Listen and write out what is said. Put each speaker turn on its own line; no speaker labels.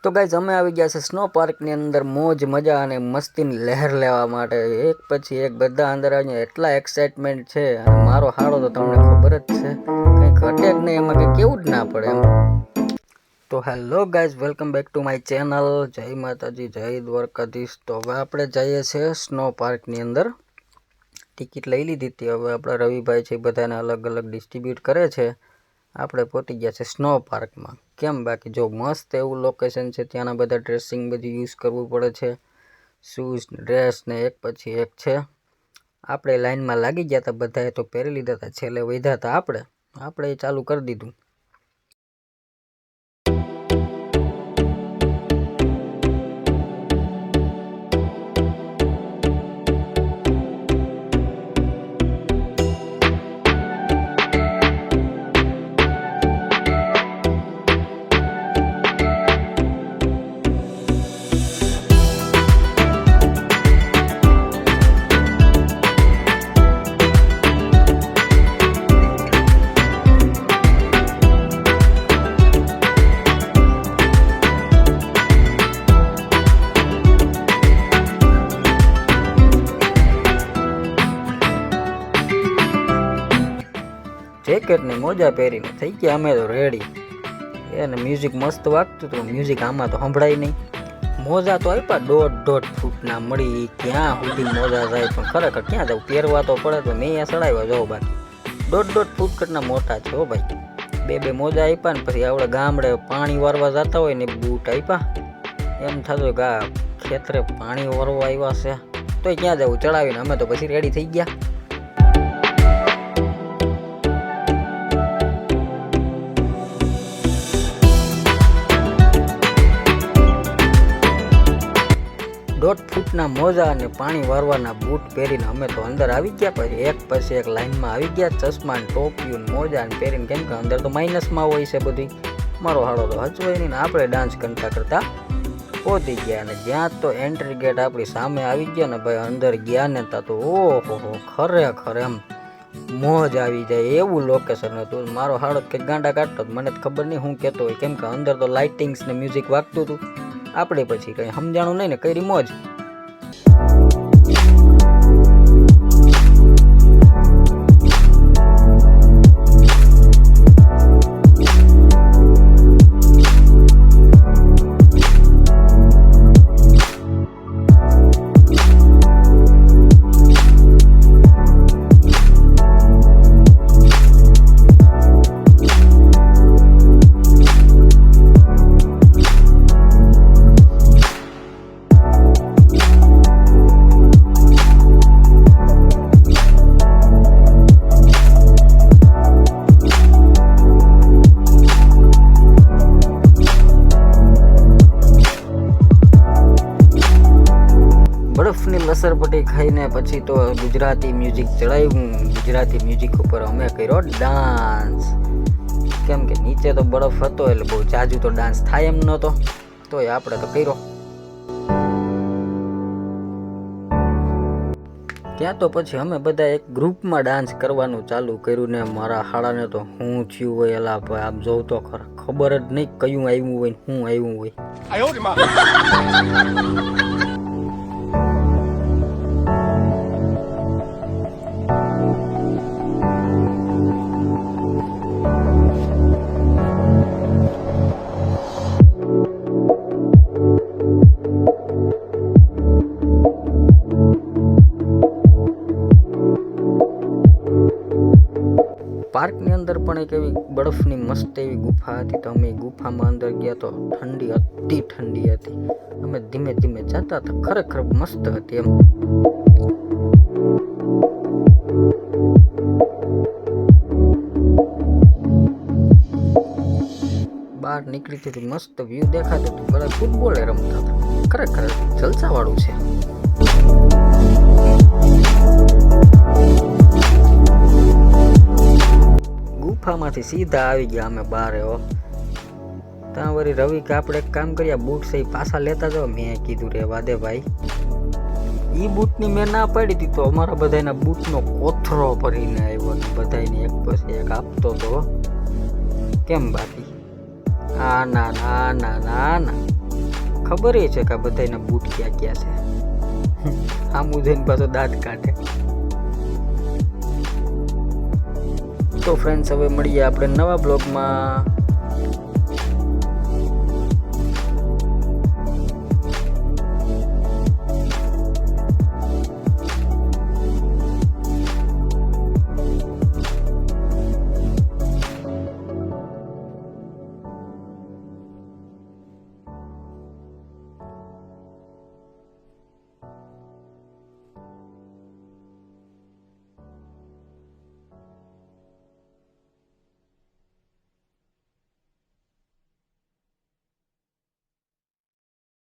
તો ગાઈઝ અમે આવી ગયા છે સ્નો પાર્કની અંદર મોજ મજા અને મસ્તીની લહેર લેવા માટે એક પછી એક બધા અંદર આવીને એટલા એક્સાઇટમેન્ટ છે અને મારો હાડો તો તમને ખબર જ છે કંઈ ઘટે જ નહીં એમાં કંઈ કેવું જ ના પડે એમ. તો hello guys, welcome back to my channel. જય માતાજી, જય દ્વારકાધીશ. તો હવે આપણે જઈએ છીએ સ્નો પાર્કની અંદર. ટિકિટ લઈ લીધી હતી. હવે આપણા રવિભાઈ છે બધાને અલગ અલગ ડિસ્ટ્રીબ્યુટ કરે છે. આપણે પહોંચી ગયા છે સ્નો પાર્કમાં. કેમ બાકી જો મસ્ત એવું લોકેશન છે, ત્યાંના બધા ડ્રેસિંગ બધું યુઝ કરવું પડે છે, શૂઝ ડ્રેસ ને એક પછી એક છે. આપણે લાઇનમાં લાગી ગયા હતા, બધાએ તો પહેરી લીધા હતા, છેલ્લે વધ્યા હતા આપણે એ ચાલુ કરી દીધું. જેકેટ ને મોજા પહેરીને થઈ ગયા અમે તો રેડી. એને મ્યુઝિક મસ્ત વાગતું હતું. મ્યુઝિક આમાં તો સંભળાય નહીં. મોજા તો આપ્યા 1.5 ફૂટના મળી. ક્યાં સુધી મોજા જાય પણ ખરેખર ક્યાં જવું, પહેરવા તો પડે. તો મેં અહીંયા ચડાવ્યા જાઓ, બાકી 1.5 ફૂટ કરતા મોટા છે હો ભાઈ. બે મોજા આપ્યા ને પછી આપણે ગામડે પાણી વારવા જતા હોય ને બૂટ આપ્યા. એમ થતું કે આ ખેતરે પાણી વારવા આવ્યા છે તોય ક્યાં જવું, ચડાવીને અમે તો પછી રેડી થઈ ગયા. દોઢ ફૂટના મોજા અને પાણી વારવાના બૂટ પહેરીને અમે તો અંદર આવી ગયા. પછી એક પછી એક લાઈનમાં આવી ગયા. ચશ્મા ને ટોપિયું મોજા ને પહેરીને, કેમ કે અંદર તો માઇનસમાં હોય છે બધી. મારો હાડો તો હચવાય નહીં ને આપણે ડાન્સ કરતા પહોંચી ગયા. અને જ્યાં તો એન્ટ્રી ગેટ આપણી સામે આવી ગયો ને ભાઈ, અંદર ગયા ને તા તો ઓહો ખરેખર એમ મોજ આવી જાય એવું લોકેશન હતું. મારો હાડો કંઈક ગાંડા કાઢતો, મને જ ખબર નહીં હું કહેતો હોય, કેમ કે અંદર તો લાઇટિંગ્સ ને મ્યુઝિક વાગતું હતું. આપણે પછી કંઈ સમજાણું નહીં ને કરી મોજ. બરફની લસરપટ્ટી ખાઈને પછી તો ગુજરાતી મ્યુઝિક ચડાવ્યું. ગુજરાતી મ્યુઝિક ઉપર અમે કર્યો ડાન્સ. કેમ કે નીચે તો બરફ હતો એટલે બહુ જાજુ તો ડાન્સ થાય એમ નહોતો, તોય આપણે તો કર્યો. ત્યાં તો પછી અમે બધા એક ગ્રુપમાં ડાન્સ કરવાનું ચાલુ કર્યું ને મારા હાડાને તો હું થયું હોય એલા ભાઈ, આમ જોઉં તો ખબર જ નહીં કયું આવ્યું હોય ને શું આવ્યું હોય. પાર્કની અંદર પણ એક એવી બરફની મસ્ત એવી ગુફા હતી. તો અમે ગુફામાં અંદર ગયા તો ઠંડી હતી. અમે ધીમે ધીમે જતા હતા, ખરેખર મસ્ત હતી એમ. બહાર નીકળી હતી, મસ્ત વ્યૂ દેખાતું હતું. બધા ફૂટબોલ રમતા હતા. ખરેખર જલસાવાળું છે. ગુફામાંથી સીધા આવી ગયા અમે બહાર. ત્યાં વળી રવિ કે આપણે એક કામ કરીએ, બૂટ છે પાછા લેતા જાઓ. મેં કીધું રેવા દે ભાઈ, એ બૂટની મેં ના પાડી હતી તો અમારા બધાના બૂટનો કોથરો ભરીને આવ્યો. બધાને એક પછી એક આપતો તો. કેમ બાકી? ના ખબર છે કે આ બધાના બૂટ ક્યાં ક્યાં છે. આમ જઈને પાછો દાંત કાઢે. તો ફ્રેન્ડ્સ, હવે મળીએ આપણે નવા બ્લોગમાં.